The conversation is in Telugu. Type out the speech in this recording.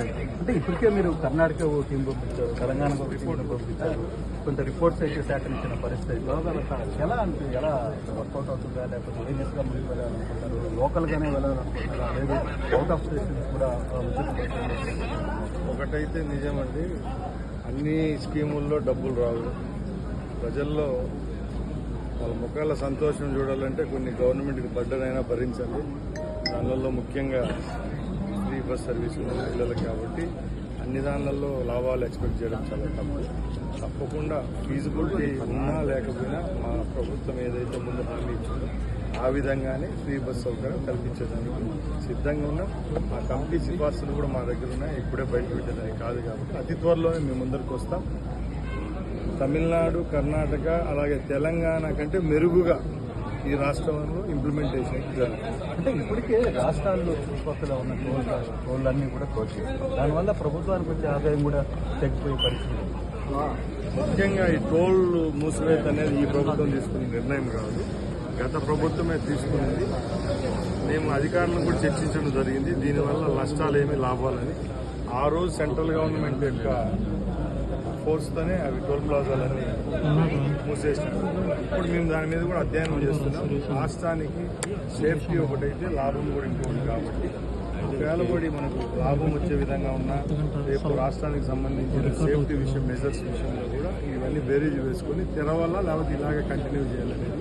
అంటే ఇప్పటికే మీరు కర్ణాటక ఓ టీం పంపించారు, తెలంగాణకు ఒక టీం పంపించారు, కొంత రిపోర్ట్స్ అయితే సేకరించిన పరిస్థితి ఎలా అంటే ఎలా వర్కౌట్ అవుతుందా, లేకపోతే ఏరియస్గా ముందుకు వెళ్ళాలనుకుంటారు, లోకల్గానే వెళ్ళాలనుకుంటారా, లేదు అవుట్ ఆఫ్ స్టేషన్స్ కూడా ఒకటైతే నిజమండి, అన్ని స్కీముల్లో డబ్బులు రావు. ప్రజల్లో వాళ్ళ ముఖాల సంతోషం చూడాలంటే కొన్ని గవర్నమెంట్కి బర్డెన్ అయినా భరించాలి. దానిలో ముఖ్యంగా ఫ్రీ బస్ సర్వీస్ ఉన్న పిల్లలకి కాబట్టి అన్ని దానిలలో లాభాలు ఎక్స్పెక్ట్ చేయడం చాలా తప్పకుండా ఫీజిబిలిటీ ఉన్నా లేకపోయినా మా ప్రభుత్వం ఏదైతే ముందు హామీ ఇచ్చిందో ఆ విధంగానే ఫ్రీ బస్ సౌకర్యం కల్పించేదానికి సిద్ధంగా ఉన్నాం. ఆ కమిటీ సిఫార్సులు కూడా మా దగ్గర ఉన్నాయి, ఇప్పుడే బయట పెట్టేదానికి కాదు కాబట్టి అతి త్వరలోనే మేము ముందరికి వస్తాం. తమిళనాడు, కర్ణాటక అలాగే తెలంగాణ కంటే మెరుగుగా ఈ రాష్ట్రంలో ఇంప్లిమెంటేషన్ జరుగుతుంది. అంటే ఇప్పటికే రాష్ట్రాల్లో చుట్టుపక్కల ఉన్న టోళ్ళన్నీ కూడా క్లోజ్ చేస్తారు, దానివల్ల ప్రభుత్వానికి వచ్చే ఆదాయం కూడా తగ్గిపోయే పరిస్థితి. ముఖ్యంగా ఈ టోల్ మూసివేత అనేది ఈ ప్రభుత్వం తీసుకున్న నిర్ణయం కాదు, గత ప్రభుత్వమే తీసుకునేది. మేము అధికారులను కూడా చర్చించడం జరిగింది, దీనివల్ల నష్టాలు ఏమీ లాభాలని. ఆ రోజు సెంట్రల్ గవర్నమెంట్ యొక్క ఫోర్స్తోనే అవి టోల్ ప్లాజాలన్నీ మూసేసినారు. ఇప్పుడు మేము దాని మీద కూడా అధ్యయనం చేస్తున్నాం. రాష్ట్రానికి సేఫ్టీ ఒకటైతే లాభం కూడా ఇంకోటి కాబట్టి వేలబడి మనకు లాభం వచ్చే విధంగా ఉన్నా రేపు రాష్ట్రానికి సంబంధించిన సేఫ్టీ విషయం మెజర్స్ విషయంలో కూడా ఇవన్నీ బేరీజ్ వేసుకొని తెరవల్ల లేకపోతే ఇలాగే కంటిన్యూ చేయాలనేది.